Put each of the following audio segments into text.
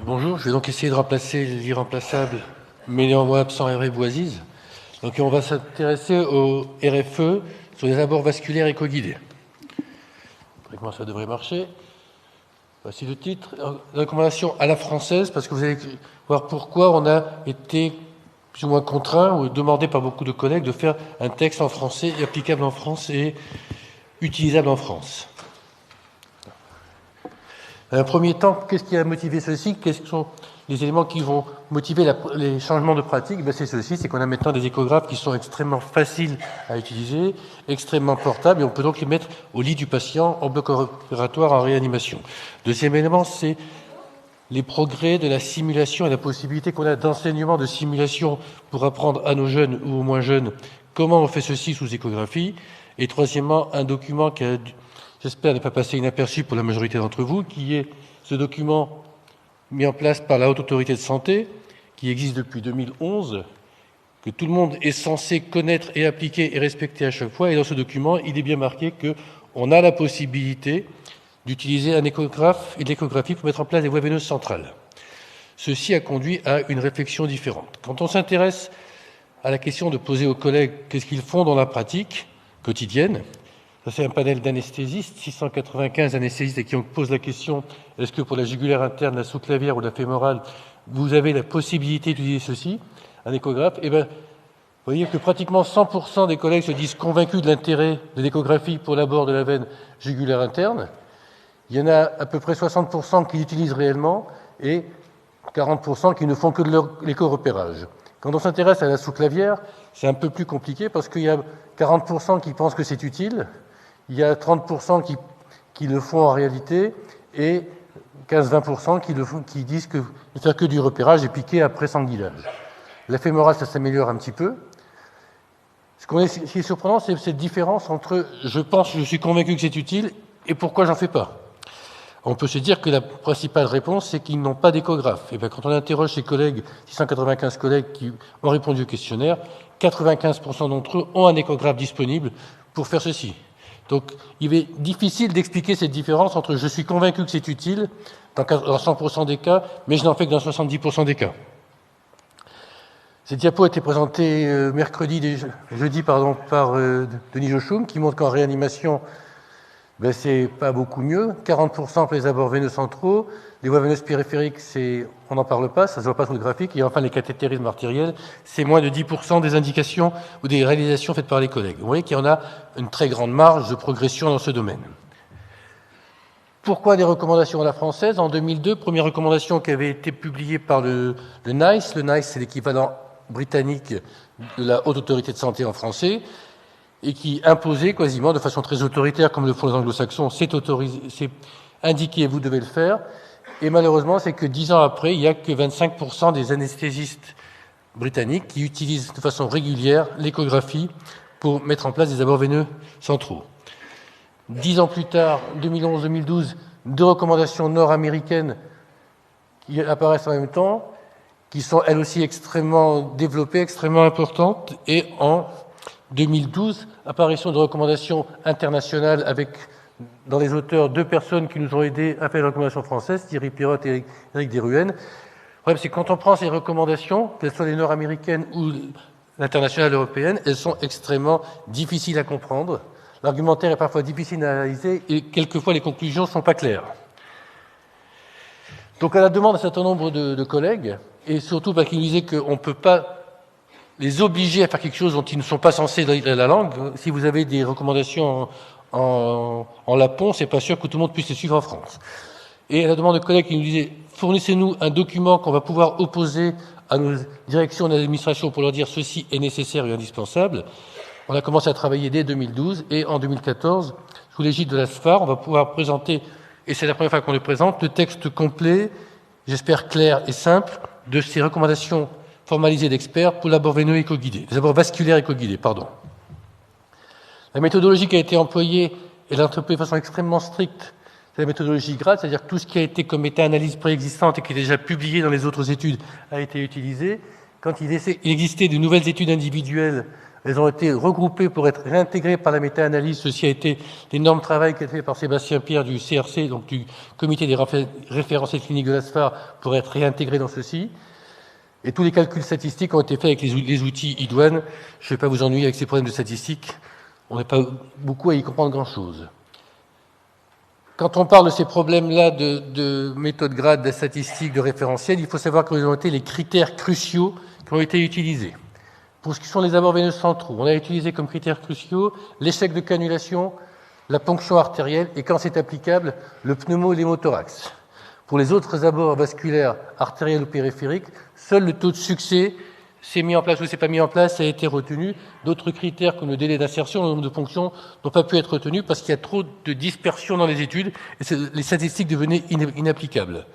Bonjour, je vais donc essayer de remplacer l'irremplaçable, mais néanmoins absent Hervé Boisise. Donc on va s'intéresser au RFE sur les abords vasculaires éco-guidés. Comment ça devrait marcher. Voici le titre. Recommandation à la française, parce que vous allez voir pourquoi on a été plus ou moins contraint ou demandé par beaucoup de collègues de faire un texte en français applicable en France et utilisable en France. Dans un premier temps, qu'est-ce qui a motivé ceci? Quels sont les éléments qui vont motiver les changements de pratique? C'est ceci, c'est qu'on a maintenant des échographes qui sont extrêmement faciles à utiliser, extrêmement portables, et on peut donc les mettre au lit du patient en bloc opératoire, en réanimation. Deuxième élément, c'est les progrès de la simulation et la possibilité qu'on a d'enseignement de simulation pour apprendre à nos jeunes ou aux moins jeunes comment on fait ceci sous échographie. Et troisièmement, un document qui a j'espère ne pas passer inaperçu pour la majorité d'entre vous, qui est ce document mis en place par la Haute Autorité de Santé, qui existe depuis 2011, que tout le monde est censé connaître et appliquer et respecter à chaque fois. Et dans ce document, il est bien marqué qu'on a la possibilité d'utiliser un échographe et de l'échographie pour mettre en place des voies veineuses centrales. Ceci a conduit à une réflexion différente. Quand on s'intéresse à la question de poser aux collègues qu'est-ce qu'ils font dans la pratique quotidienne, ça, c'est un panel d'anesthésistes, 695 anesthésistes, et qui on pose la question, est-ce que pour la jugulaire interne, la sous-clavière ou la fémorale, vous avez la possibilité d'utiliser ceci, un échographe? Eh bien, vous voyez que pratiquement 100% des collègues se disent convaincus de l'intérêt de l'échographie pour l'abord de la veine jugulaire interne. Il y en a à peu près 60% qui l'utilisent réellement et 40% qui ne font que de l'écho-repérage. Quand on s'intéresse à la sous-clavière, c'est un peu plus compliqué parce qu'il y a 40% qui pensent que c'est utile, il y a 30% qui le font en réalité et 15-20% qui disent que ne faire que du repérage et piquer après sanguinage. La fémorale, ça s'améliore un petit peu. Ce qui est surprenant, c'est cette différence entre je suis convaincu que c'est utile et pourquoi j'en fais pas. On peut se dire que la principale réponse, c'est qu'ils n'ont pas d'échographe. Et bien, quand on interroge ces collègues, 695 collègues qui ont répondu au questionnaire, 95% d'entre eux ont un échographe disponible pour faire ceci. Donc, il est difficile d'expliquer cette différence entre je suis convaincu que c'est utile dans 100% des cas, mais je n'en fais que dans 70% des cas. Cette diapo a été présentée jeudi par Denis Jochum, qui montre qu'en réanimation, c'est pas beaucoup mieux. 40% pour les abords veineux centraux. Les voies veineuses périphériques, on n'en parle pas, ça ne se voit pas sur le graphique. Et enfin, les cathétérismes artériels, c'est moins de 10% des indications ou des réalisations faites par les collègues. Vous voyez qu'il y en a une très grande marge de progression dans ce domaine. Pourquoi des recommandations à la française? En 2002, première recommandation qui avait été publiée par le NICE. Le NICE, c'est l'équivalent britannique de la Haute Autorité de Santé en français, et qui imposait quasiment de façon très autoritaire, comme le font les anglo-saxons, c'est indiqué, vous devez le faire. Et malheureusement, c'est que 10 ans après, il n'y a que 25% des anesthésistes britanniques qui utilisent de façon régulière l'échographie pour mettre en place des abords veineux centraux. 10 ans plus tard, 2011-2012, deux recommandations nord-américaines qui apparaissent en même temps, qui sont elles aussi extrêmement développées, extrêmement importantes, et en 2012, apparition de recommandations internationales avec, dans les auteurs, deux personnes qui nous ont aidés à faire les recommandations françaises, Thierry Pirotte et Éric Desruelles. Le problème, c'est que quand on prend ces recommandations, qu'elles soient les nord-américaines ou l'internationale européenne, elles sont extrêmement difficiles à comprendre. L'argumentaire est parfois difficile à analyser et quelquefois les conclusions ne sont pas claires. Donc, à la demande d'un certain nombre de collègues, et surtout parce qu'ils nous disaient qu'on ne peut pas les obliger à faire quelque chose dont ils ne sont pas censés lire la langue. Si vous avez des recommandations en lapon, c'est pas sûr que tout le monde puisse les suivre en France. Et à la demande de collègues qui nous disaient, fournissez-nous un document qu'on va pouvoir opposer à nos directions d'administration pour leur dire ceci est nécessaire et indispensable. On a commencé à travailler dès 2012 et en 2014, sous l'égide de la SFAR, on va pouvoir présenter, et c'est la première fois qu'on le présente, le texte complet, j'espère clair et simple, de ces recommandations formalisé d'experts pour l'abord veineux éco-guidé, les abords vasculaires éco-guidés, pardon. La méthodologie qui a été employée, elle est employée de façon extrêmement stricte, c'est la méthodologie GRAD, c'est-à-dire que tout ce qui a été comme méta-analyse préexistante et qui est déjà publié dans les autres études a été utilisé. Quand il existait de nouvelles études individuelles Elles ont été regroupées pour être réintégrées par la méta-analyse. Ceci a été l'énorme travail qui a été fait par Sébastien Pierre du CRC, donc du Comité des référentiels cliniques de l'ASFAR, pour être réintégrées dans ceci. Et tous les calculs statistiques ont été faits avec les outils iDouane. Je ne vais pas vous ennuyer avec ces problèmes de statistiques. On n'a pas beaucoup à y comprendre grand-chose. Quand on parle de ces problèmes-là de méthode grade, de statistiques, de référentiels, il faut savoir quels ont été les critères cruciaux qui ont été utilisés. Pour ce qui sont les abords veineux centraux, on a utilisé comme critères cruciaux l'échec de cannulation, la ponction artérielle et, quand c'est applicable, le pneumo-hémothorax. Pour les autres abords vasculaires, artériels ou périphériques, seul le taux de succès, c'est mis en place ou c'est pas mis en place, a été retenu. D'autres critères comme le délai d'insertion, le nombre de ponctions, n'ont pas pu être retenus parce qu'il y a trop de dispersion dans les études et les statistiques devenaient inapplicables.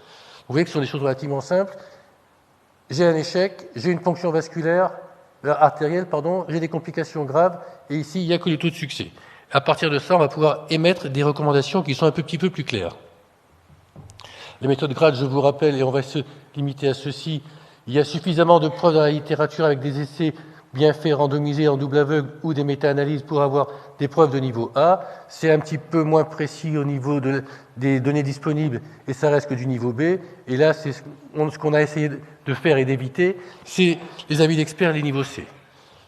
Vous voyez que ce sont des choses relativement simples. J'ai un échec, j'ai une ponction vasculaire, artérielle, j'ai des complications graves, et ici, il n'y a que le taux de succès. À partir de ça, on va pouvoir émettre des recommandations qui sont un petit peu plus claires. Les méthodes grades, je vous rappelle, et on va se limiter à ceci, il y a suffisamment de preuves dans la littérature avec des essais bien faits, randomisés, en double aveugle ou des méta-analyses pour avoir des preuves de niveau A. C'est un petit peu moins précis au niveau des données disponibles et ça reste que du niveau B. Et là, ce qu'on a essayé de faire et d'éviter, c'est les avis d'experts et les niveaux C.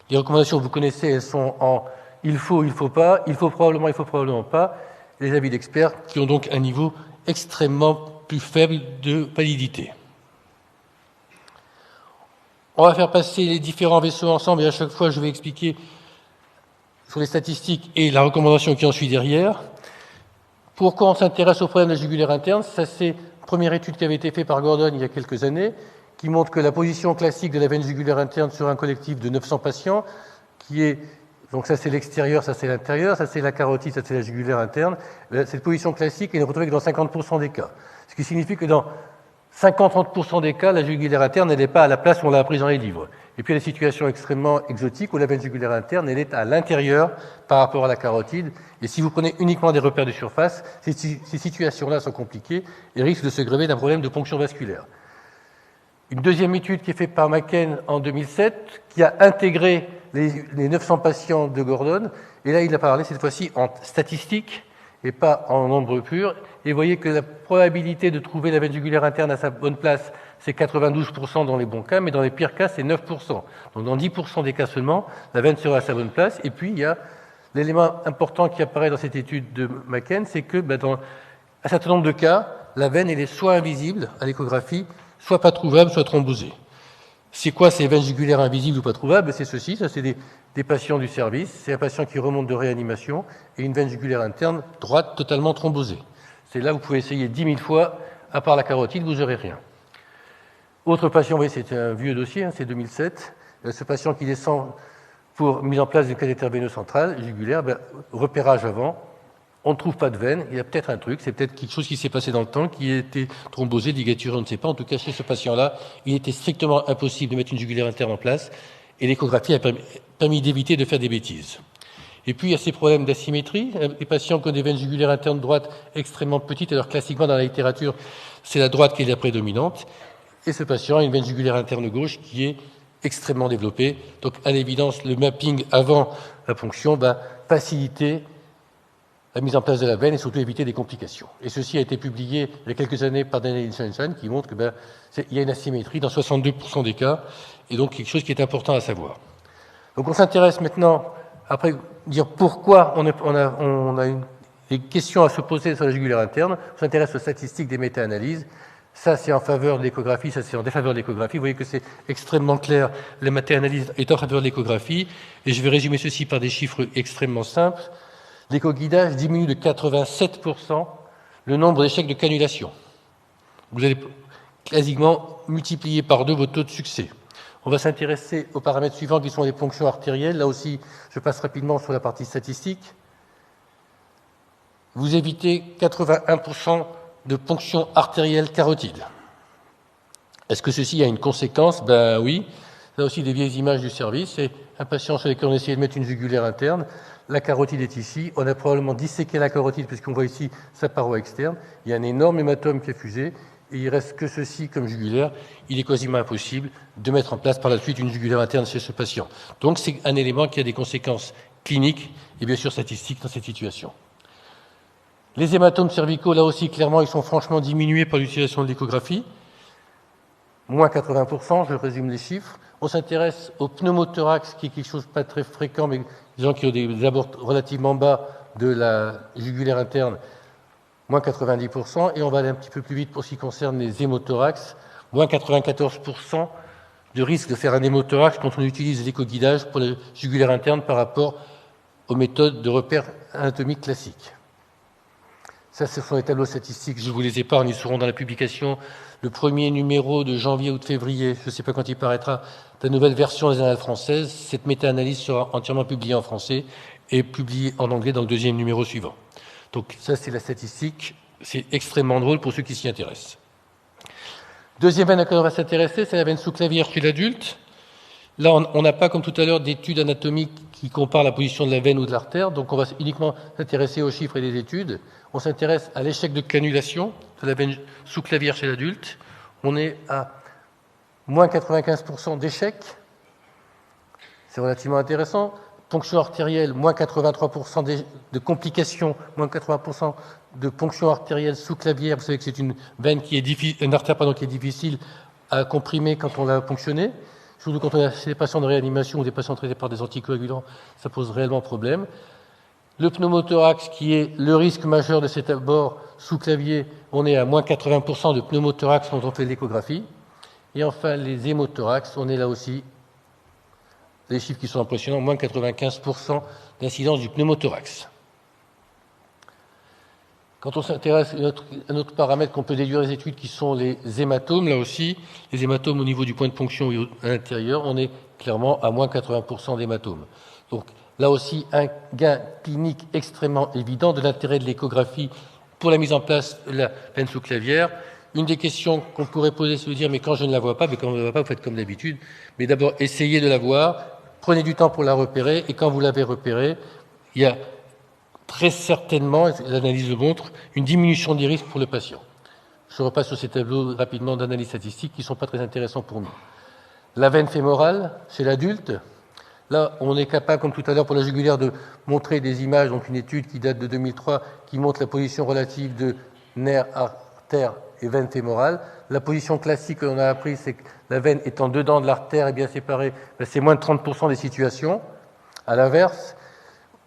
Les recommandations, vous connaissez, elles sont en il faut pas, il faut probablement pas. Les avis d'experts qui ont donc un niveau extrêmement plus faible de validité. On va faire passer les différents vaisseaux ensemble et à chaque fois, je vais expliquer sur les statistiques et la recommandation qui en suit derrière. Pourquoi on s'intéresse au problème de la jugulaire interne? Ça, c'est une première étude qui avait été faite par Gordon il y a quelques années, qui montre que la position classique de la veine jugulaire interne sur un collectif de 900 patients, qui est, donc ça c'est l'extérieur, ça c'est l'intérieur, ça c'est la carotide, ça c'est la jugulaire interne, cette position classique est retrouvée que dans 50% des cas. Ce qui signifie que dans 50-30% des cas, la jugulaire interne, elle n'est pas à la place où on l'a apprise dans les livres. Et puis, il y a des situations extrêmement exotiques où la veine jugulaire interne, elle est à l'intérieur par rapport à la carotide. Et si vous prenez uniquement des repères de surface, ces situations-là sont compliquées et risquent de se grever d'un problème de ponction vasculaire. Une deuxième étude qui est faite par McCain en 2007, qui a intégré les 900 patients de Gordon, et là, il a parlé cette fois-ci en statistiques et pas en nombre pur. Et vous voyez que la probabilité de trouver la veine jugulaire interne à sa bonne place, c'est 92% dans les bons cas, mais dans les pires cas, c'est 9%. Donc dans 10% des cas seulement, la veine sera à sa bonne place. Et puis, il y a l'élément important qui apparaît dans cette étude de McCain, c'est que dans un certain nombre de cas, la veine elle est soit invisible à l'échographie, soit pas trouvable, soit thrombosée. C'est quoi ces veines jugulaires invisibles ou pas trouvables? C'est ceci, ça c'est des patients du service, c'est un patient qui remonte de réanimation et une veine jugulaire interne droite totalement thrombosée. C'est là où vous pouvez essayer 10 000 fois, à part la carotide, vous n'aurez rien. Autre patient, vous voyez, c'est un vieux dossier, c'est 2007. Ce patient qui descend pour mise en place du cathéter veineux central, jugulaire, repérage avant, on ne trouve pas de veine, il y a peut-être un truc, c'est peut-être quelque chose qui s'est passé dans le temps, qui a été thrombosé, ligaturé, on ne sait pas. En tout cas, chez ce patient-là, il était strictement impossible de mettre une jugulaire interne en place, et l'échographie a permis d'éviter de faire des bêtises. Et puis, il y a ces problèmes d'asymétrie. Les patients qui ont des veines jugulaires internes droites extrêmement petites, alors classiquement, dans la littérature, c'est la droite qui est la prédominante. Et ce patient a une veine jugulaire interne gauche qui est extrêmement développée. Donc, à l'évidence, le mapping avant la ponction va faciliter la mise en place de la veine et surtout éviter des complications. Et ceci a été publié il y a quelques années par Daniel Sunshine qui montre qu'il y a une asymétrie dans 62% des cas, et donc quelque chose qui est important à savoir. Donc on s'intéresse maintenant, après dire pourquoi on a des questions à se poser sur la jugulaire interne, on s'intéresse aux statistiques des méta-analyses. Ça, c'est en faveur de l'échographie, ça, c'est en défaveur de l'échographie. Vous voyez que c'est extrêmement clair, la méta-analyse est en faveur de l'échographie, et je vais résumer ceci par des chiffres extrêmement simples. L'éco-guidage diminue de 87% le nombre d'échecs de cannulation. Vous allez quasiment multiplier par 2 votre taux de succès. On va s'intéresser aux paramètres suivants qui sont les ponctions artérielles. Là aussi, je passe rapidement sur la partie statistique. Vous évitez 81% de ponctions artérielles carotides. Est-ce que ceci a une conséquence? Ben oui. Là aussi, des vieilles images du service. C'est un patient sur lequel on essayait de mettre une jugulaire interne. La carotide est ici. On a probablement disséqué la carotide puisqu'on voit ici sa paroi externe. Il y a un énorme hématome qui est fusé. et il ne reste que ceci comme jugulaire, il est quasiment impossible de mettre en place par la suite une jugulaire interne chez ce patient. Donc c'est un élément qui a des conséquences cliniques et bien sûr statistiques dans cette situation. Les hématomes cervicaux, là aussi, clairement, ils sont franchement diminués par l'utilisation de l'échographie. Moins 80%, je résume les chiffres. On s'intéresse au pneumothorax, qui est quelque chose de pas très fréquent, mais des gens qui ont des abords relativement bas de la jugulaire interne, moins 90%. Et on va aller un petit peu plus vite pour ce qui concerne les hémothorax, moins 94% de risque de faire un hémothorax quand on utilise l'échoguidage pour la jugulaire interne par rapport aux méthodes de repère anatomique classiques. Ça, ce sont les tableaux statistiques, je vous les épargne, ils seront dans la publication. Le premier numéro de janvier ou de février, je ne sais pas quand il paraîtra, de la nouvelle version des annales françaises. Cette méta-analyse sera entièrement publiée en français et publiée en anglais dans le deuxième numéro suivant. Donc ça, c'est la statistique. C'est extrêmement drôle pour ceux qui s'y intéressent. Deuxième veine à laquelle on va s'intéresser, c'est la veine sous-clavière chez l'adulte. Là, on n'a pas, comme tout à l'heure, d'études anatomiques qui comparent la position de la veine ou de l'artère, donc on va uniquement s'intéresser aux chiffres et des études. On s'intéresse à l'échec de cannulation de la veine sous-clavière chez l'adulte. On est à moins 95% d'échec. C'est relativement intéressant. Ponction artérielle, moins 83% de complications, moins 80% de ponction artérielle sous-clavière. Vous savez que c'est une veine qui est une artère qui est difficile à comprimer quand on l'a ponctionnée. Surtout quand on a des patients de réanimation ou des patients traités par des anticoagulants, ça pose réellement problème. Le pneumothorax, qui est le risque majeur de cet abord sous-clavier, on est à moins 80% de pneumothorax quand on fait l'échographie. Et enfin, les hémothorax, on est là aussi, des chiffres qui sont impressionnants, moins 95% d'incidence du pneumothorax. Quand on s'intéresse à un autre paramètre qu'on peut déduire des études qui sont les hématomes, là aussi, les hématomes au niveau du point de ponction et à l'intérieur, on est clairement à moins 80% d'hématomes. Donc là aussi, un gain clinique extrêmement évident de l'intérêt de l'échographie pour la mise en place de la veine sous-clavière. Une des questions qu'on pourrait poser, c'est de dire, mais quand je ne la vois pas, mais quand on ne la voit pas, vous faites comme d'habitude, mais d'abord, essayez de la voir, prenez du temps pour la repérer, et quand vous l'avez repérée, il y a très certainement, l'analyse le montre, une diminution des risques pour le patient. Je repasse sur ces tableaux rapidement d'analyse statistique qui ne sont pas très intéressants pour nous. La veine fémorale, chez l'adulte, là, on est capable, comme tout à l'heure pour la jugulaire, de montrer des images, donc une étude qui date de 2003, qui montre la position relative de nerfs, artères et veine fémorale. La position classique que l'on a appris, c'est que la veine étant dedans de l'artère et bien séparée, c'est moins de 30% des situations. À l'inverse,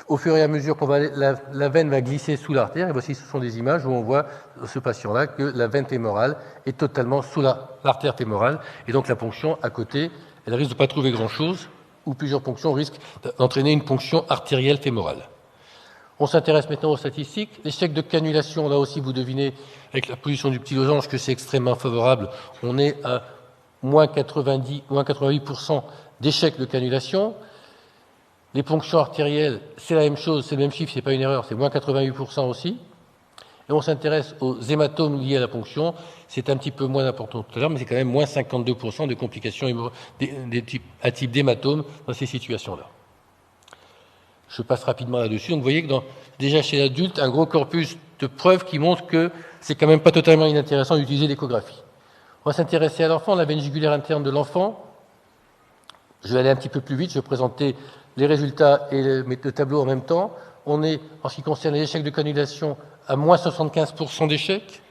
au fur et à mesure qu'on va aller, la veine va glisser sous l'artère, et voici, ce sont des images où on voit ce patient-là que la veine fémorale est totalement sous l'artère fémorale, et donc la ponction à côté, elle risque de ne pas trouver grand-chose, ou plusieurs ponctions risquent d'entraîner une ponction artérielle fémorale. On s'intéresse maintenant aux statistiques. L'échec de cannulation, là aussi, vous devinez, avec la position du petit losange, que c'est extrêmement favorable. On est à moins 88% d'échec de cannulation. Les ponctions artérielles, c'est la même chose, c'est le même chiffre, c'est pas une erreur, c'est moins 88% aussi. Et on s'intéresse aux hématomes liés à la ponction, c'est un petit peu moins important tout à l'heure, mais c'est quand même moins 52% de complications à type d'hématome dans ces situations-là. Je passe rapidement là-dessus. Donc vous voyez que déjà chez l'adulte, un gros corpus de preuves qui montre que c'est quand même pas totalement inintéressant d'utiliser l'échographie. On va s'intéresser à l'enfant, la veine jugulaire interne de l'enfant. Je vais aller un petit peu plus vite, je vais présenter les résultats et le tableau en même temps. On est, en ce qui concerne les échecs de cannulation, à moins 75% d'échecs.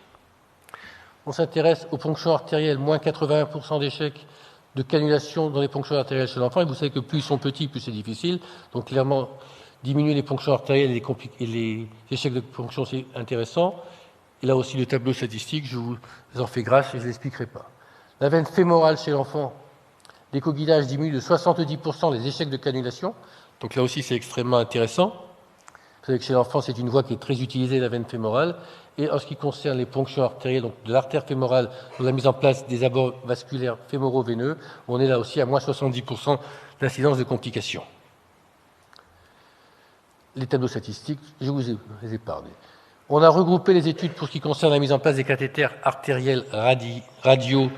On s'intéresse aux ponctions artérielles, moins 81% d'échecs de cannulation dans les ponctions artérielles chez l'enfant. Et vous savez que plus ils sont petits, plus c'est difficile. Donc clairement, diminuer les ponctions artérielles et les échecs de ponction, c'est intéressant. Et là aussi, le tableau statistique, je vous en fais grâce et je ne l'expliquerai pas. La veine fémorale chez l'enfant, l'échoguidage diminue de 70% les échecs de cannulation. Donc là aussi, c'est extrêmement intéressant. Vous savez que chez l'enfant, c'est une voie qui est très utilisée, la veine fémorale. Et en ce qui concerne les ponctions artérielles, donc de l'artère fémorale, dans la mise en place des abords vasculaires fémoro-veineux, on est là aussi à moins 70% d'incidence de complications. Les tableaux statistiques, je vous les épargne. On a regroupé les études pour ce qui concerne la mise en place des cathéters artériels radio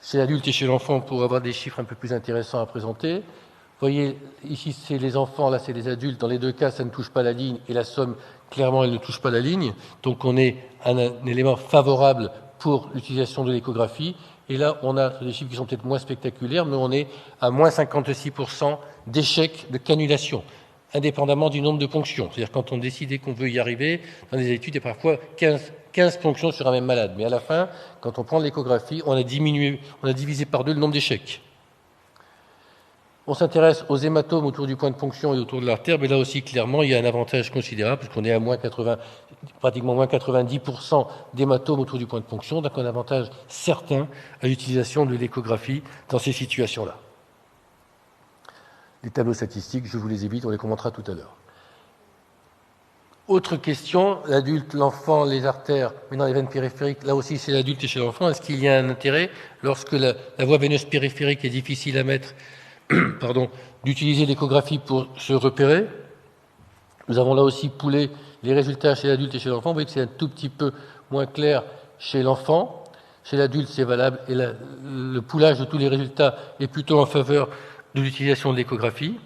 chez l'adulte et chez l'enfant pour avoir des chiffres un peu plus intéressants à présenter. Vous voyez, ici, c'est les enfants, là, c'est les adultes. Dans les deux cas, ça ne touche pas la ligne et la somme, clairement, elle ne touche pas la ligne. Donc, on est un élément favorable pour l'utilisation de l'échographie. Et là, on a des chiffres qui sont peut-être moins spectaculaires, mais on est à moins 56% d'échecs de cannulation, indépendamment du nombre de ponctions. C'est-à-dire quand on décidait qu'on veut y arriver, dans les études, il y a parfois 15 ponctions sur un même malade. Mais à la fin, quand on prend l'échographie, on a divisé par 2 le nombre d'échecs. On s'intéresse aux hématomes autour du point de ponction et autour de l'artère, mais là aussi, clairement, il y a un avantage considérable, puisqu'on est à pratiquement moins 90% d'hématomes autour du point de ponction, donc un avantage certain à l'utilisation de l'échographie dans ces situations-là. Les tableaux statistiques, je vous les évite, on les commentera tout à l'heure. Autre question, l'adulte, l'enfant, les artères, mais dans les veines périphériques, là aussi chez l'adulte et chez l'enfant, est-ce qu'il y a un intérêt, lorsque la voie veineuse périphérique est difficile à mettre, d'utiliser l'échographie pour se repérer? Nous avons là aussi poulé les résultats chez l'adulte et chez l'enfant. Vous voyez que c'est un tout petit peu moins clair chez l'enfant. Chez l'adulte, c'est valable. Et le poulage de tous les résultats est plutôt en faveur de l'utilisation de l'échographie.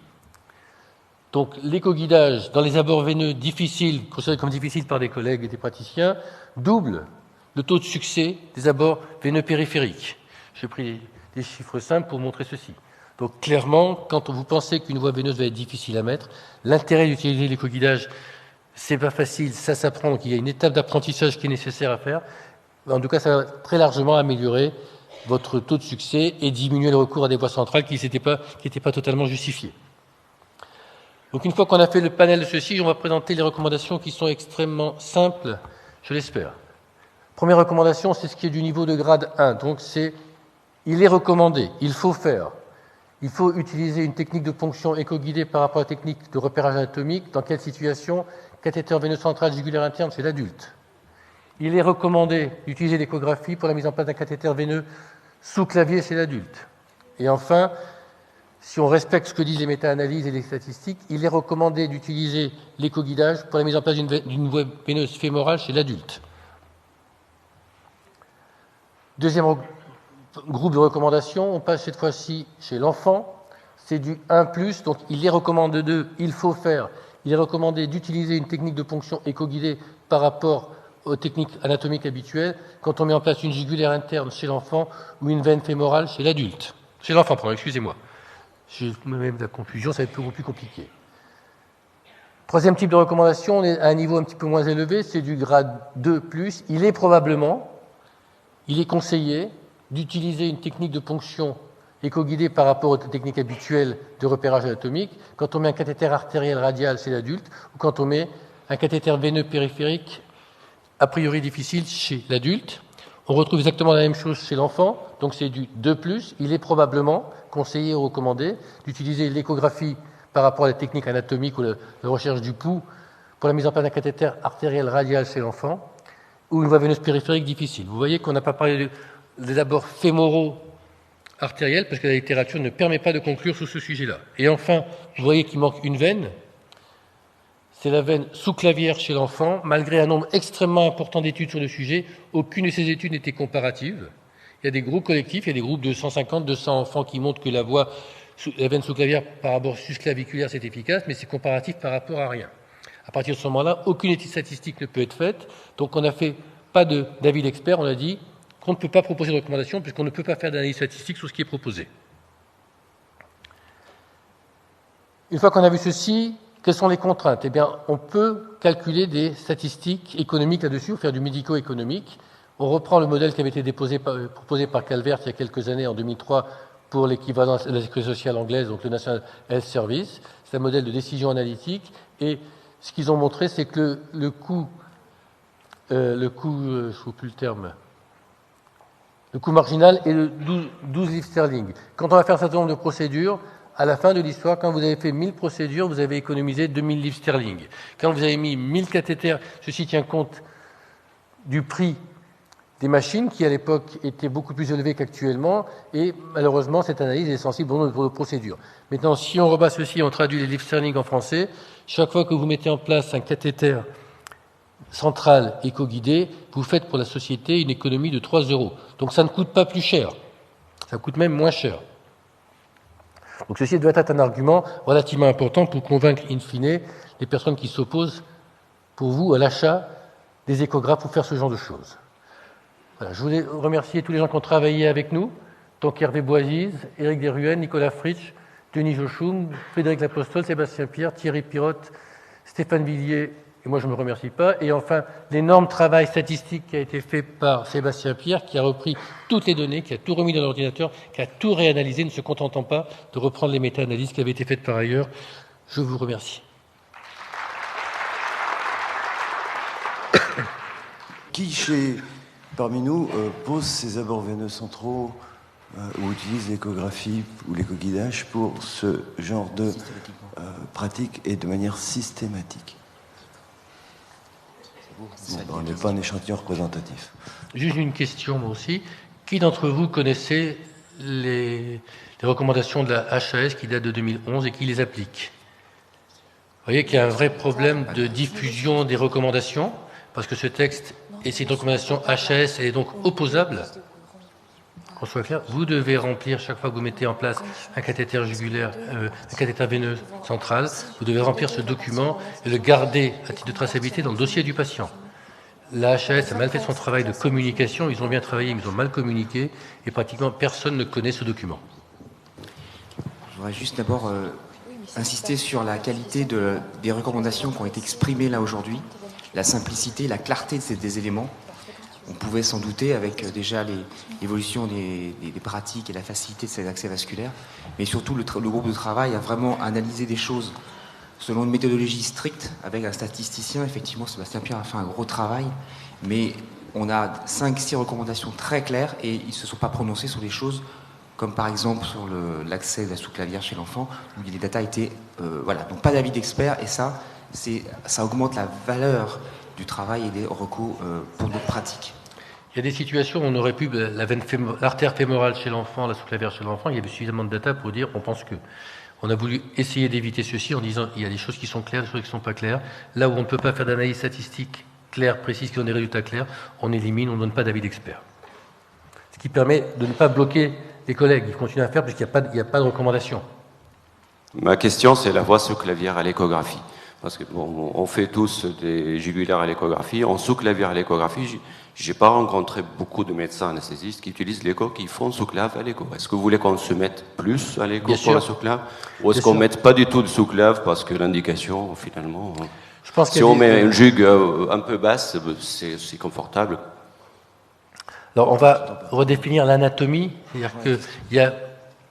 Donc l'échoguidage dans les abords veineux difficiles, considérés comme difficiles par des collègues et des praticiens, double le taux de succès des abords veineux périphériques. J'ai pris des chiffres simples pour montrer ceci. Donc clairement, quand vous pensez qu'une voie veineuse va être difficile à mettre, l'intérêt d'utiliser l'échoguidage, c'est pas facile, ça s'apprend, donc il y a une étape d'apprentissage qui est nécessaire à faire. En tout cas, ça va très largement améliorer votre taux de succès et diminuer le recours à des voies centrales qui n'étaient pas totalement justifiées. Donc une fois qu'on a fait le panel de ceci, on va présenter les recommandations qui sont extrêmement simples, je l'espère. Première recommandation, c'est ce qui est du niveau de grade 1. Donc il est recommandé, il faut faire. Il faut utiliser une technique de ponction échoguidée par rapport à la technique de repérage anatomique. Dans quelle situation? Cathéter veineux central jugulaire interne chez l'adulte. Il est recommandé d'utiliser l'échographie pour la mise en place d'un cathéter veineux sous clavier chez l'adulte. Et enfin, si on respecte ce que disent les méta-analyses et les statistiques, il est recommandé d'utiliser l'échoguidage pour la mise en place d'une voie veineuse fémorale chez l'adulte. Deuxième groupe de recommandations, on passe cette fois-ci chez l'enfant. C'est du 1+, donc il est recommandé il faut faire. Il est recommandé d'utiliser une technique de ponction échoguidée par rapport aux techniques anatomiques habituelles quand on met en place une jugulaire interne chez l'enfant ou une veine fémorale chez l'adulte. Chez l'enfant, pardon, excusez-moi. Je me mets de la confusion, ça va être beaucoup plus compliqué. Troisième type de recommandation, on est à un niveau un petit peu moins élevé, c'est du grade 2+. Il est conseillé d'utiliser une technique de ponction échoguidée par rapport aux techniques habituelles de repérage anatomique quand on met un cathéter artériel radial chez l'adulte ou quand on met un cathéter veineux périphérique a priori difficile chez l'adulte. On retrouve exactement la même chose chez l'enfant, donc c'est du 2+. Il est probablement conseillé ou recommandé d'utiliser l'échographie par rapport à la technique anatomique ou la recherche du pouls pour la mise en place d'un cathéter artériel radial chez l'enfant ou une voie veineuse périphérique difficile. Vous voyez qu'on n'a pas parlé des abords fémoraux artériels parce que la littérature ne permet pas de conclure sur ce sujet-là. Et enfin, vous voyez qu'il manque une veine. C'est la veine sous-clavière chez l'enfant. Malgré un nombre extrêmement important d'études sur le sujet, aucune de ces études n'était comparative. Il y a des groupes collectifs, il y a des groupes de 150, 200 enfants qui montrent que la veine sous-clavière par abord susclaviculaire, c'est efficace, mais c'est comparatif par rapport à rien. À partir de ce moment-là, aucune étude statistique ne peut être faite. Donc on n'a fait pas d'avis d'expert, on a dit qu'on ne peut pas proposer de recommandation puisqu'on ne peut pas faire d'analyse statistique sur ce qui est proposé. Une fois qu'on a vu ceci, quelles sont les contraintes? Eh bien, on peut calculer des statistiques économiques là-dessus, ou faire du médico-économique. On reprend le modèle qui avait été proposé par Calvert il y a quelques années, en 2003, pour l'équivalent de la sécurité sociale anglaise, donc le National Health Service. C'est un modèle de décision analytique. Et ce qu'ils ont montré, c'est que le coût, je ne trouve plus le terme, le coût marginal est de 12 livres sterling. Quand on va faire un certain nombre de procédures, à la fin de l'histoire, quand vous avez fait 1000 procédures, vous avez économisé 2000 livres sterling. Quand vous avez mis 1000 cathéters, ceci tient compte du prix des machines qui, à l'époque, étaient beaucoup plus élevés qu'actuellement. Et malheureusement, cette analyse est sensible pour nos procédures. Maintenant, si on rebat ceci, on traduit les livres sterling en français, chaque fois que vous mettez en place un cathéter central éco-guidé, vous faites pour la société une économie de 3 €. Donc ça ne coûte pas plus cher, ça coûte même moins cher. Donc ceci doit être un argument relativement important pour convaincre in fine les personnes qui s'opposent pour vous à l'achat des échographes pour faire ce genre de choses. Voilà, je voulais remercier tous les gens qui ont travaillé avec nous, donc Hervé Boisise, Éric Desruelles, Nicolas Fritsch, Denis Jochum, Frédéric Lapostole, Sébastien Pierre, Thierry Pirotte, Stéphane Villiers, et moi je ne me remercie pas, et enfin l'énorme travail statistique qui a été fait par Sébastien Pierre, qui a repris toutes les données, qui a tout remis dans l'ordinateur, qui a tout réanalysé, ne se contentant pas de reprendre les méta-analyses qui avaient été faites par ailleurs. Je vous remercie. Qui parmi nous pose ses abords veineux centraux ou utilise l'échographie ou l'écoguidage pour ce genre de pratique et de manière systématique? On n'est pas un échantillon représentatif. Juste une question, moi aussi. Qui d'entre vous connaissait les recommandations de la HAS qui datent de 2011 et qui les applique? Vous voyez qu'il y a un vrai problème de diffusion des recommandations, parce que ce texte et cette recommandation HAS, elle est donc opposable. Qu'on soit clair, vous devez remplir, chaque fois que vous mettez en place un cathéter jugulaire, un cathéter veineux central, vous devez remplir ce document et le garder à titre de traçabilité dans le dossier du patient. La HAS a mal fait son travail de communication, ils ont bien travaillé, mais ils ont mal communiqué, et pratiquement personne ne connaît ce document. Je voudrais juste d'abord insister sur la qualité des recommandations qui ont été exprimées là aujourd'hui, la simplicité, la clarté des éléments. On pouvait s'en douter avec déjà l'évolution des pratiques et la facilité de ces accès vasculaires, mais surtout le groupe de travail a vraiment analysé des choses selon une méthodologie stricte avec un statisticien. Effectivement, Sébastien Pierre a fait un gros travail, mais on a 5-6 recommandations très claires et ils ne se sont pas prononcés sur des choses comme par exemple sur l'accès de la sous-clavière chez l'enfant, où les datas étaient... voilà, donc pas d'avis d'experts, et ça augmente la valeur du travail et des recours pour notre pratique. Il y a des situations où on aurait pu, l'artère fémorale chez l'enfant, la sous-clavière chez l'enfant, il y avait suffisamment de data pour dire, on pense que. On a voulu essayer d'éviter ceci en disant, il y a des choses qui sont claires, des choses qui ne sont pas claires. Là où on ne peut pas faire d'analyse statistique claire, précise, qui ont des résultats clairs, on élimine, on ne donne pas d'avis d'expert. Ce qui permet de ne pas bloquer les collègues. Ils continuent à faire puisqu'il n'y a pas de recommandation. Ma question, c'est la voie sous-clavière à l'échographie. Parce que bon, on fait tous des jugulaires à l'échographie. En sous-clavière à l'échographie, j'ai pas rencontré beaucoup de médecins anesthésistes qui utilisent l'écho, qui font sous-clave à l'écho. Est-ce que vous voulez qu'on se mette plus à l'écho pour la sous-clave? Ou est-ce qu'on ne mette pas du tout de sous-clave parce que l'indication, finalement, je pense si on met une jugue un peu basse, c'est confortable. Alors, on va redéfinir l'anatomie, c'est-à-dire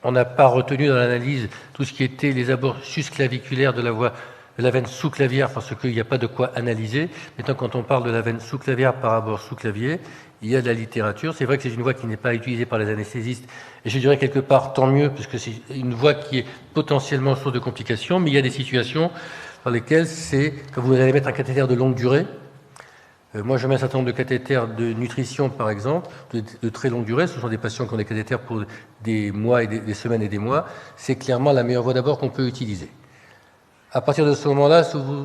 qu'on n'a pas retenu dans l'analyse tout ce qui était les abords susclaviculaires de la veine sous-clavière, parce qu'il n'y a pas de quoi analyser. Maintenant, quand on parle de la veine sous-clavière par abord sous-clavier, il y a de la littérature. C'est vrai que c'est une voie qui n'est pas utilisée par les anesthésistes, et je dirais quelque part tant mieux, puisque c'est une voie qui est potentiellement source de complications, mais il y a des situations dans lesquelles c'est, quand vous allez mettre un cathéter de longue durée, moi, je mets un certain nombre de cathéters de nutrition, par exemple, de très longue durée. Ce sont des patients qui ont des cathéters pour des mois et des semaines et des mois. C'est clairement la meilleure voie d'abord qu'on peut utiliser. À partir de ce moment-là,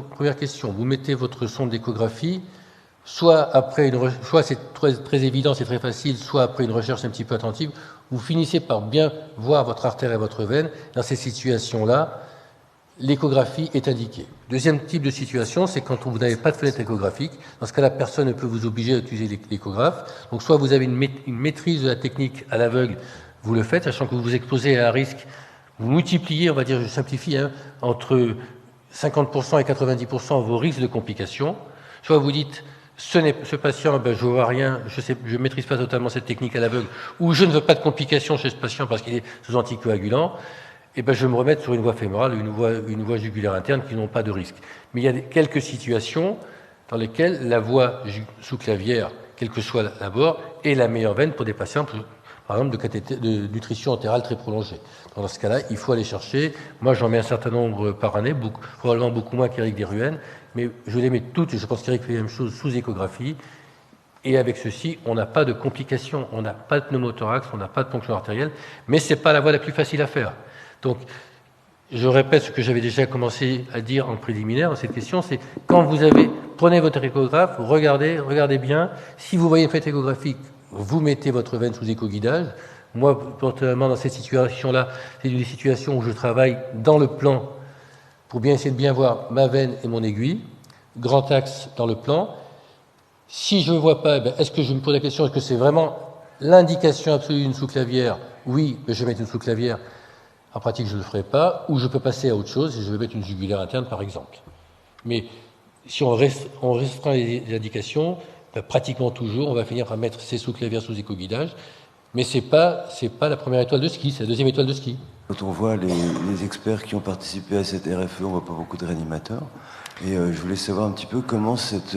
première question, vous mettez votre sonde d'échographie, soit c'est très évident, c'est très facile, soit après une recherche un petit peu attentive, vous finissez par bien voir votre artère et votre veine. Dans ces situations-là, l'échographie est indiquée. Deuxième type de situation, c'est quand vous n'avez pas de fenêtre échographique. Dans ce cas-là, personne ne peut vous obliger à utiliser l'échographe. Donc, soit vous avez une maîtrise de la technique à l'aveugle, vous le faites, sachant que vous vous exposez à un risque. Vous multipliez, on va dire, je simplifie, entre 50% et 90% vos risques de complications. Soit vous dites, ce patient, je ne vois rien, je ne maîtrise pas totalement cette technique à l'aveugle, ou je ne veux pas de complications chez ce patient parce qu'il est sous anticoagulant. Je vais me remettre sur une voie fémorale, une voie jugulaire interne qui n'ont pas de risque. Mais il y a quelques situations dans lesquelles la voie sous-clavière, quel que soit l'abord, est la meilleure veine pour des patients, par exemple, de nutrition entérale très prolongée. Dans ce cas-là, il faut aller chercher. Moi, j'en mets un certain nombre par année, probablement beaucoup moins qu'Éric Desruelles, mais je les mets toutes, je pense qu'Éric fait la même chose, sous échographie. Et avec ceci, on n'a pas de complications, on n'a pas de pneumothorax, on n'a pas de ponction artérielle, mais ce n'est pas la voie la plus facile à faire. Donc, je répète ce que j'avais déjà commencé à dire en préliminaire dans cette question, c'est quand prenez votre échographe, regardez bien. Si vous voyez une fenêtre échographique, vous mettez votre veine sous écoguidage. Moi, personnellement, dans cette situation-là, c'est une situation où je travaille dans le plan pour bien essayer de bien voir ma veine et mon aiguille. Grand axe dans le plan. Si je ne vois pas, est-ce que je me pose la question, est-ce que c'est vraiment l'indication absolue d'une sous-clavière? Oui, je vais mettre une sous-clavière. En pratique, je ne le ferai pas. Ou je peux passer à autre chose et je vais mettre une jugulaire interne, par exemple. Mais si on restreint les indications, pratiquement toujours, on va finir par mettre ces sous-clavières sous éco-guidage. Mais c'est pas la première étoile de ski, c'est la deuxième étoile de ski. Quand on voit les experts qui ont participé à cette RFE, on voit pas beaucoup de réanimateurs. Et je voulais savoir un petit peu comment cette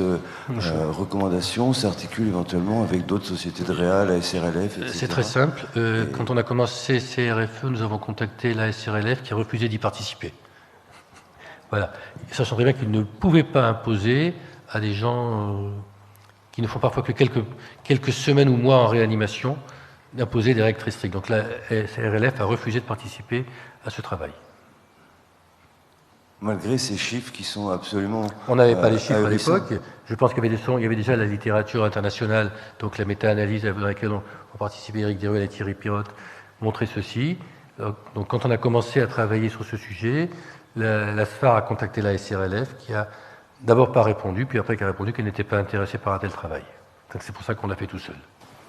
recommandation s'articule éventuellement avec d'autres sociétés de réal, la SRLF, etc. C'est très simple. Quand on a commencé ces RFE, nous avons contacté la SRLF qui a refusé d'y participer. Voilà. Sachant très bien qu'ils ne pouvaient pas imposer à des gens qui ne font parfois que quelques semaines ou mois en réanimation d'imposer des règles très strictes. Donc la SRLF a refusé de participer à ce travail. Malgré ces chiffres qui sont absolument... On n'avait pas les chiffres à l'époque. Je pense qu'il y avait déjà la littérature internationale, donc la méta-analyse dans laquelle ont participé Éric Deruel et Thierry Pirotte, montrait ceci. Donc quand on a commencé à travailler sur ce sujet, la SFAR a contacté la SRLF qui a d'abord pas répondu, puis après qui a répondu qu'elle n'était pas intéressée par un tel travail. Donc c'est pour ça qu'on l'a fait tout seul.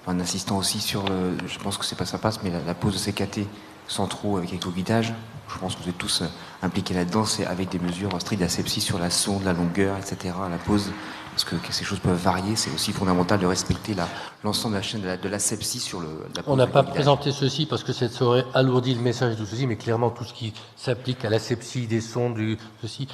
En insistant aussi sur, je pense que c'est pas ça passe, mais la pose de CKT centraux avec éco-guidage, je pense que vous êtes tous impliqués là-dedans, c'est avec des mesures strictes d'asepsie sur la sonde, la longueur, etc., la pose, parce que ces choses peuvent varier, c'est aussi fondamental de respecter l'ensemble de la chaîne de l'asepsie sur la pose. On n'a pas présenté ceci parce que ça aurait alourdi le message de tout ceci, mais clairement tout ce qui s'applique à l'asepsie des sondes, ceci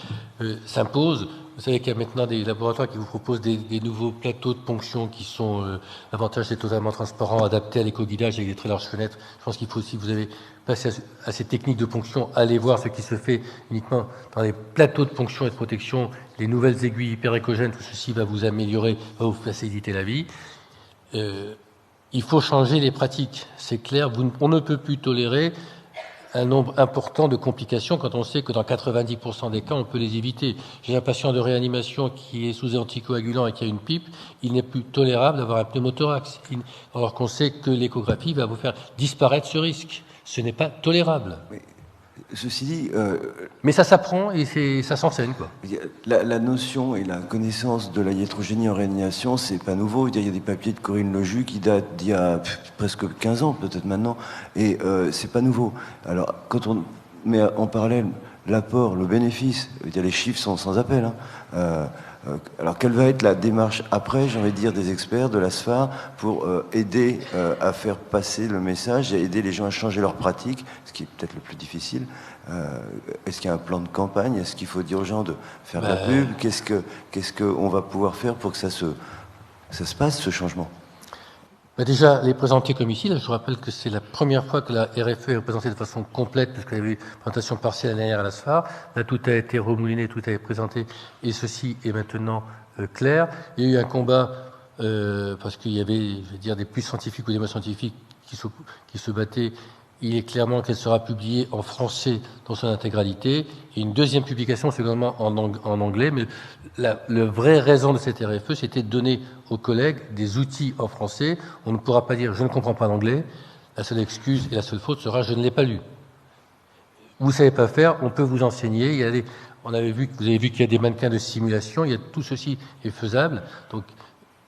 s'impose. Vous savez qu'il y a maintenant des laboratoires qui vous proposent des nouveaux plateaux de ponction qui sont, l'avantage c'est totalement transparent, adaptés à l'éco-guidage avec des très larges fenêtres. Je pense qu'il faut, si vous avez passé à ces techniques de ponction, aller voir ce qui se fait uniquement dans les plateaux de ponction et de protection, les nouvelles aiguilles hyper écogènes, tout ceci va vous améliorer, va vous faciliter la vie. Il faut changer les pratiques, c'est clair. On ne peut plus tolérer un nombre important de complications quand on sait que dans 90% des cas, on peut les éviter. J'ai un patient de réanimation qui est sous anticoagulant et qui a une pipe, il n'est plus tolérable d'avoir un pneumothorax, alors qu'on sait que l'échographie va vous faire disparaître ce risque. Ce n'est pas tolérable. Mais, ceci dit... mais ça s'apprend et ça s'enseigne, quoi. La notion et la connaissance de la iatrogénie en réanimation, c'est pas nouveau. Il y a des papiers de Corinne Loju qui datent d'il y a presque 15 ans, peut-être maintenant, et c'est pas nouveau. Alors, quand on met en parallèle l'apport, le bénéfice, les chiffres sont sans appel. Alors, quelle va être la démarche après, j'ai envie de dire, des experts de la SFAR pour aider à faire passer le message et aider les gens à changer leurs pratiques, ce qui est peut-être le plus difficile. Est-ce qu'il y a un plan de campagne? Est-ce qu'il faut dire aux gens de faire de la pub? Qu'est-ce qu'on va pouvoir faire pour que ça se passe, ce changement? Déjà, les présenter comme ici, là, je vous rappelle que c'est la première fois que la RFE est présentée de façon complète, parce qu'il y avait une présentation partielle l'année dernière à la SFAR. Là, tout a été remouliné, tout a été présenté, et ceci est maintenant clair. Il y a eu un combat, parce qu'il y avait, je vais dire, des plus scientifiques ou des moins scientifiques qui se battaient. Il est clairement qu'elle sera publiée en français dans son intégralité. Et une deuxième publication, c'est également en anglais. Mais la vraie raison de cette RFE, c'était de donner aux collègues des outils en français. On ne pourra pas dire « je ne comprends pas l'anglais ». La seule excuse et la seule faute sera « je ne l'ai pas lu ». Vous ne savez pas faire, on peut vous enseigner. Vous avez vu qu'il y a des mannequins de simulation. Tout ceci est faisable. Donc,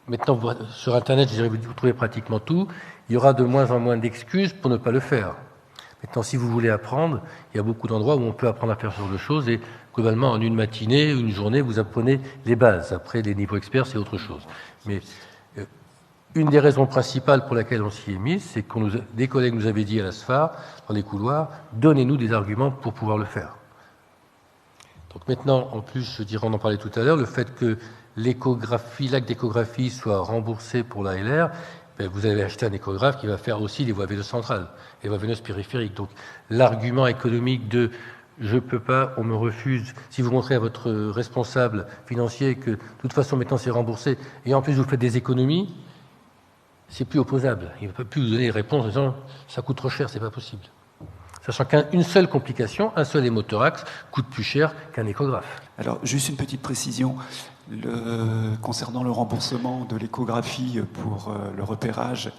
maintenant, sur Internet, vous trouvez pratiquement tout. Il y aura de moins en moins d'excuses pour ne pas le faire. Maintenant, si vous voulez apprendre, il y a beaucoup d'endroits où on peut apprendre à faire ce genre de choses et globalement, en une matinée, une journée, vous apprenez les bases. Après, les niveaux experts, c'est autre chose. Mais une des raisons principales pour laquelle on s'y est mis, c'est que des collègues nous avaient dit à la SFAR, dans les couloirs, donnez-nous des arguments pour pouvoir le faire. Donc maintenant, en plus, je dirais, on en parlait tout à l'heure, le fait que l'acte d'échographie soit remboursé pour l'ALR, vous avez acheté un échographe qui va faire aussi les voies veineuses centrales, les voies veineuses périphériques. Donc l'argument économique de je ne peux pas, on me refuse, si vous montrez à votre responsable financier que de toute façon maintenant c'est remboursé, et en plus vous faites des économies, c'est plus opposable. Il ne peut plus vous donner les réponses en disant ça coûte trop cher, c'est pas possible. Sachant qu'une seule complication, un seul hémothorax coûte plus cher qu'un échographe. Alors juste une petite précision. Concernant le remboursement de l'échographie pour le repérage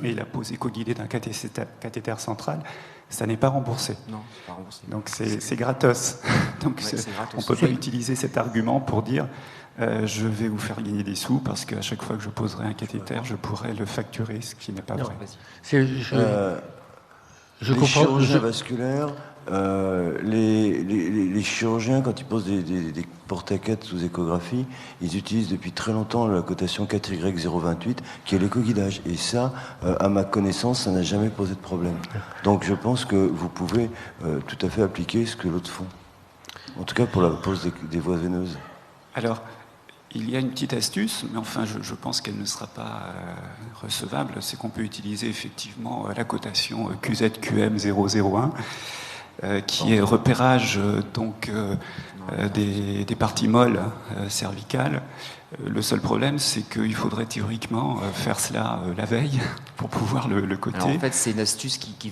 et la pose éco-guidée d'un cathéter central, ça n'est pas remboursé. Non, c'est pas remboursé. Donc c'est gratos. Donc ouais, c'est gratos. On ne peut pas utiliser cet argument pour dire je vais vous faire gagner des sous parce qu'à chaque fois que je poserai un cathéter, je pourrai le facturer, ce qui n'est pas vrai. Je les comprends. chirurgiens vasculaires, les chirurgiens, quand ils posent des porte-à-4 sous échographie, ils utilisent depuis très longtemps la cotation 4Y028, qui est l'écoguidage. Et ça, à ma connaissance, ça n'a jamais posé de problème. Donc je pense que vous pouvez tout à fait appliquer ce que l'autre font. En tout cas pour la pose des voies veineuses. Alors, il y a une petite astuce, mais enfin, je pense qu'elle ne sera pas recevable. C'est qu'on peut utiliser effectivement la cotation QZQM001, qui est repérage des parties molles cervicales. Le seul problème, c'est qu'il faudrait théoriquement faire cela la veille pour pouvoir le coter. Alors, en fait, c'est une astuce qui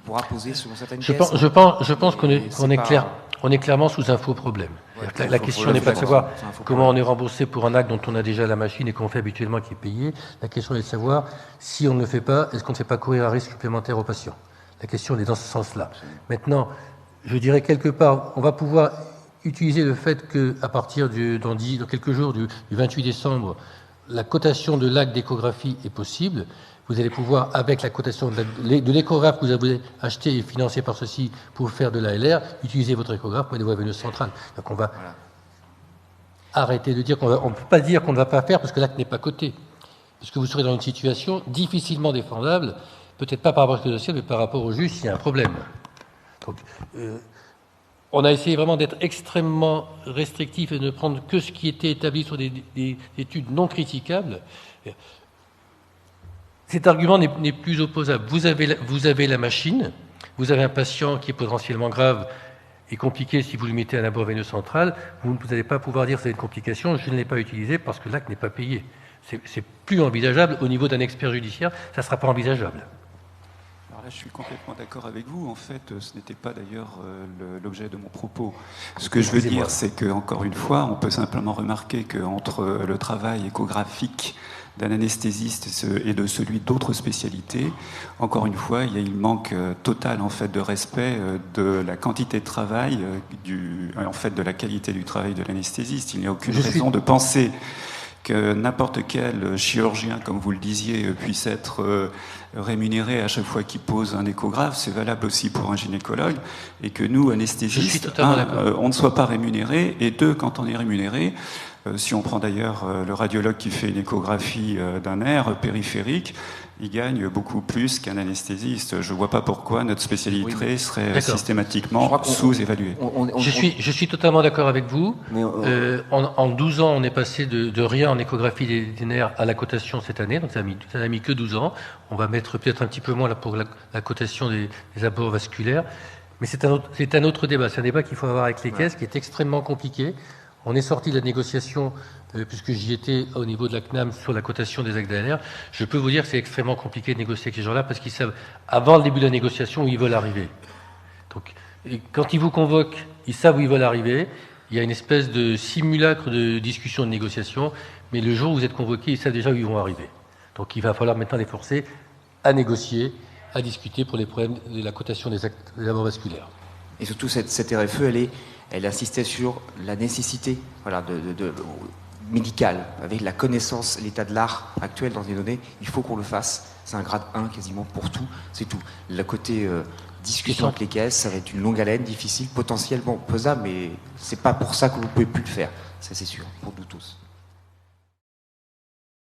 pourra poser sur certaines Je pièces. pense qu'on est clair. On est clairement sous un faux problème. Ouais, la question n'est pas de savoir c'est un faux comment on est remboursé pour un acte dont on a déjà la machine et qu'on fait habituellement qui est payé. La question est de savoir si on ne le fait pas, est-ce qu'on ne fait pas courir un risque supplémentaire aux patients. La question est dans ce sens-là. Maintenant, je dirais quelque part, on va pouvoir utiliser le fait qu'à partir dans quelques jours, du 28 décembre, la cotation de l'acte d'échographie est possible. Vous allez pouvoir, avec la cotation de l'échographe que vous avez acheté et financé par ceci pour faire de l'ALR, utiliser votre échographe pour des voies veineuses centrales. Donc on va arrêter de dire on ne peut pas dire qu'on ne va pas faire parce que l'acte n'est pas coté. Parce que vous serez dans une situation difficilement défendable, peut-être pas par rapport au dossier, mais par rapport au juge s'il y a un problème. Donc, on a essayé vraiment d'être extrêmement restrictif et de ne prendre que ce qui était établi sur des études non critiquables. Cet argument n'est plus opposable. Vous avez la machine, vous avez un patient qui est potentiellement grave et compliqué si vous lui mettez un abord veineux central, vous n'allez pas pouvoir dire que c'est une complication, je ne l'ai pas utilisé parce que l'acte n'est pas payé. C'est plus envisageable au niveau d'un expert judiciaire, ça ne sera pas envisageable. Alors là, je suis complètement d'accord avec vous. En fait, ce n'était pas d'ailleurs l'objet de mon propos. Ce que je veux dire, c'est qu'encore une fois, on peut simplement remarquer qu'entre le travail échographique d'un anesthésiste et de celui d'autres spécialités, encore une fois, il y a un manque total en fait de respect de la quantité de travail, en fait de la qualité du travail de l'anesthésiste. Il n'y a aucune raison de penser que n'importe quel chirurgien, comme vous le disiez, puisse être rémunéré à chaque fois qu'il pose un échographe. C'est valable aussi pour un gynécologue. Et que nous, anesthésistes, on ne soit pas rémunérés, et deux, quand on est rémunéré, si on prend d'ailleurs le radiologue qui fait une échographie d'un nerf périphérique, il gagne beaucoup plus qu'un anesthésiste. Je ne vois pas pourquoi notre spécialité serait systématiquement sous-évaluée. Je suis totalement d'accord avec vous. En 12 ans, on est passé de rien en échographie des nerfs à la cotation cette année, donc ça n'a mis que 12 ans. On va mettre peut-être un petit peu moins là pour la cotation des abords vasculaires. Mais c'est un autre débat. C'est un débat qu'il faut avoir avec les caisses, qui est extrêmement compliqué. On est sorti de la négociation, puisque j'y étais au niveau de la CNAM sur la cotation des actes d'ALR. Je peux vous dire que c'est extrêmement compliqué de négocier avec ces gens-là parce qu'ils savent, avant le début de la négociation, où ils veulent arriver. Donc, quand ils vous convoquent, ils savent où ils veulent arriver. Il y a une espèce de simulacre de discussion, de négociation, mais le jour où vous êtes convoqués, ils savent déjà où ils vont arriver. Donc, il va falloir maintenant les forcer à négocier, à discuter pour les problèmes de la cotation des abords vasculaires. Et surtout, cette RFE, elle insistait sur la nécessité médicale, avec la connaissance, l'état de l'art actuel dans les données. Il faut qu'on le fasse. C'est un grade 1 quasiment pour tout. C'est tout. Le côté discussion avec les caisses, ça va être une longue haleine, difficile, potentiellement pesable, mais c'est pas pour ça que vous ne pouvez plus le faire. Ça, c'est sûr, pour nous tous.